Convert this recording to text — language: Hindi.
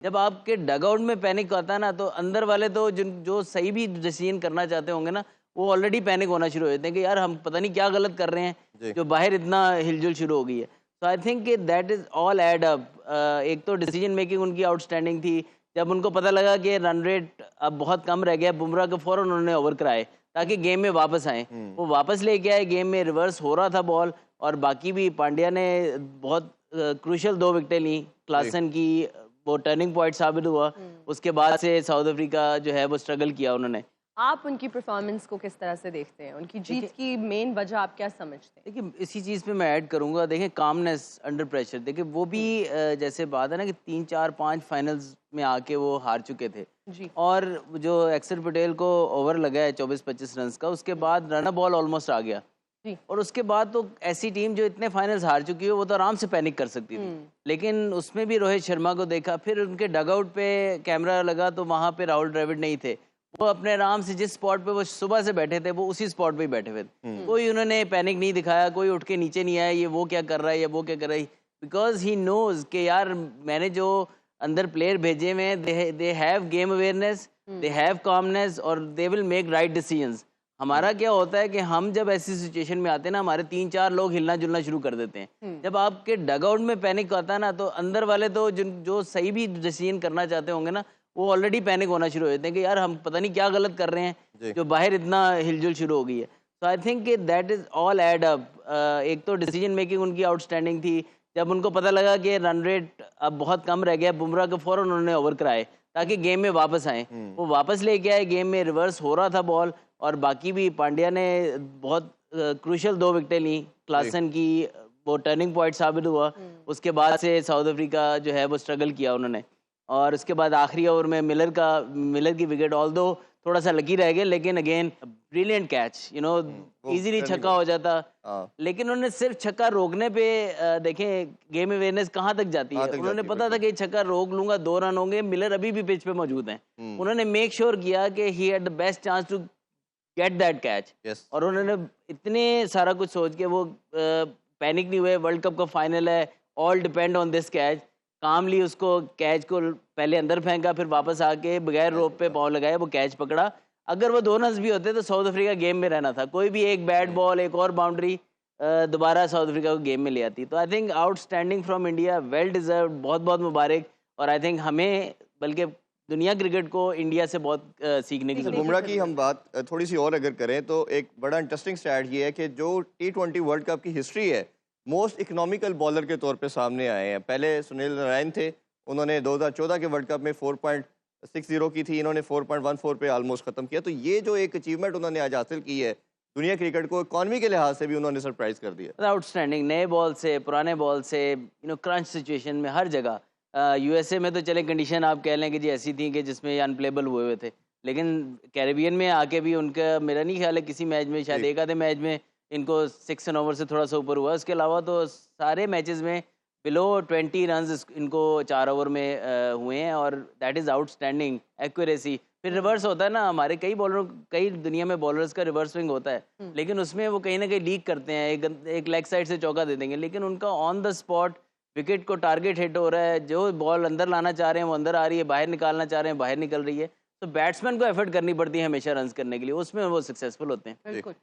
जब आपके डगआउट में पैनिक आता है ना, तो अंदर वाले तो जिन जो सही भी डिसीजन करना चाहते होंगे ना, वो ऑलरेडी पैनिक होना शुरू हो जाते हैं कि यार हम पता नहीं क्या गलत कर रहे हैं, जी। जो बाहर इतना हिलजुल शुरू हो गई है। तो I think that is all add up. एक तो डिसीजन मेकिंग उनकी आउटस्टैंडिंग थी। जब उनको पता लगा कि रन रेट अब बहुत कम रह गया, बुमराह को फौरन उन्होंने ओवर कराए ताकि गेम में वापस आए। वो वापस लेके आए, गेम में रिवर्स हो रहा था बॉल, और बाकी भी पांड्या ने बहुत क्रूशियल 2 विकेटें ली। जी। क्लासन की वो टर्निंग पॉइंट साबित हुआ। उसके बाद से साउथ अफ्रीका जो है वो स्ट्रगल किया उन्होंने। आप उनकी परफॉर्मेंस को किस तरह से देखते हैं? उनकी जीत की मेन वजह आप क्या समझते हैं? देखिए, इसी चीज़ पे मैं ऐड करूँगा। देखिए, कामनेस अंडर प्रेशर। देखिए, वो भी जैसे बात है ना कि 3, 4, 5 फाइनल्स में आके वो हार चुके थे। जी। और जो अक्षर पटेल को ओवर लगा है 24-25 रन्स का, उसके बाद रन बॉल ऑलमोस्ट आ गया। जी। और उसके बाद तो ऐसी टीम जो इतने फाइनल्स हार चुकी है, वो तो आराम से पैनिक कर सकती थी। लेकिन उसमें भी रोहित शर्मा को देखा, फिर उनके डगआउट पे कैमरा लगा तो वहाँ पे राहुल द्रविड़ नहीं थे। वो अपने आराम से जिस स्पॉट पे वो सुबह से बैठे थे, वो उसी स्पॉट पे ही बैठे हुए थे। कोई उन्होंने पैनिक नहीं दिखाया, कोई उठ के नीचे नहीं आया, ये वो क्या कर रहा है या वो क्या कर रहा है। बिकॉज ही नोज कि यार मैंने जो अंदर प्लेयर भेजे हुए हैं, they have game awareness, they have calmness, और they will make right decisions. हमारा क्या होता है कि हम जब ऐसी सिचुएशन में आते हैं ना, हमारे 3-4 लोग हिलना जुलना शुरू कर देते हैं। जब आपके डगआउट में पैनिक आता है ना, तो अंदर वाले तो जिन जो सही भी डिसीजन करना चाहते होंगे ना, वो ऑलरेडी पैनिक होना शुरू हो जाते हैं कि यार हम पता नहीं क्या गलत कर रहे हैं, जी। जो बाहर इतना हिलजुल शुरू हो गई है। तो I think that is all add up. एक तो डिसीजन मेकिंग उनकी आउटस्टैंडिंग थी। जब उनको पता लगा कि रन रेट अब बहुत कम रह गया, बुमराह को फौरन उन्होंने ओवर कराए ताकि गेम में वापस आए। वो वापस लेके आए, गेम में रिवर्स हो रहा था बॉल, और बाकी भी पांड्या ने बहुत क्रूशियल 2 विकेटें ली। क्लासन की वो टर्निंग पॉइंट साबित हुआ। उसके बाद से साउथ अफ्रीका जो है वो स्ट्रगल किया उन्होंने। और उसके बाद आखिरी ओवर में मिलर की विकेट, ऑल्दो थोड़ा सा लकी रह गए, लेकिन अगेन ब्रिलियंट कैच, वो इजीली टर्निंग छक्का हो जाता। हाँ। लेकिन उन्होंने सिर्फ छक्का रोकने पे देखें गेम अवेयरनेस कहाँ तक जाती कहाँ है। तक उन्होंने जाती है, पता था कि छक्का रोक लूंगा, 2 रन होंगे, मिलर अभी भी पिच पे मौजूद हैं। उन्होंने मेक श्योर किया कि he had the best chance to get that catch. Yes. और उन्होंने इतने सारा कुछ सोच के वो पैनिक नहीं हुए। वर्ल्ड कप का फाइनल है, all depend on this catch. Calmly उसको कैच को पहले अंदर फेंका, फिर वापस आके बगैर रोप पे पाँव लगाए वो कैच पकड़ा। अगर वो 2 रन्स भी होते तो साउथ अफ्रीका गेम में रहना था। कोई भी एक बैट बॉल, एक और बाउंड्री दोबारा साउथ अफ्रीका को गेम में ले आती। तो I think outstanding from India, well deserved, बहुत बहुत मुबारक। और आई थिंक हमें, बल्कि दुनिया क्रिकेट को इंडिया से बहुत सीखने की सर, जरूरत बुमराह की हम बात थोड़ी सी और अगर करें तो एक बड़ा इंटरेस्टिंग स्टैट ये है कि जो T20 वर्ल्ड कप की हिस्ट्री है, मोस्ट इकोनॉमिकल बॉलर के तौर पे सामने आए हैं। पहले सुनील नारायण थे, उन्होंने 2014 के वर्ल्ड कप में 4.60 की थी, इन्होंने 4.14 पे ऑलमोस्ट खत्म किया। तो ये जो एक अचीवमेंट उन्होंने आज हासिल की है, दुनिया क्रिकेट को इकॉनमी के लिहाज से भी उन्होंने सरप्राइज कर दिया। आउटस्टैंडिंग। नए बॉल से, पुराने बॉल से, क्रंच सिचुएशन में, हर जगह। यूएसए में तो चले कंडीशन आप कह लें कि जी ऐसी थी कि जिसमें अनप्लेबल हुए हुए थे, लेकिन कैरेबियन में आके भी उनका मेरा नहीं ख्याल है किसी मैच में, शायद जी। एक आधे मैच में इनको 6 रन ओवर से थोड़ा सा ऊपर हुआ। उसके अलावा तो सारे मैचेस में बिलो 20 रन इनको 4 ओवर में हुए हैं, और दैट इज़ आउटस्टैंडिंग एक्यूरेसी। फिर रिवर्स होता है ना, हमारे कई दुनिया में बॉलर्स का रिवर्स स्विंग होता है, लेकिन उसमें वो कहीं ना कहीं लीक करते हैं। एक लेग साइड से चौका दे देंगे, लेकिन उनका ऑन द स्पॉट विकेट को टारगेट हिट हो रहा है। जो बॉल अंदर लाना चाह रहे हैं वो अंदर आ रही है, बाहर निकालना चाह रहे हैं बाहर निकल रही है। तो बैट्समैन को एफर्ट करनी पड़ती है हमेशा रन्स करने के लिए, उसमें वो सक्सेसफुल होते हैं। बिल्कुल।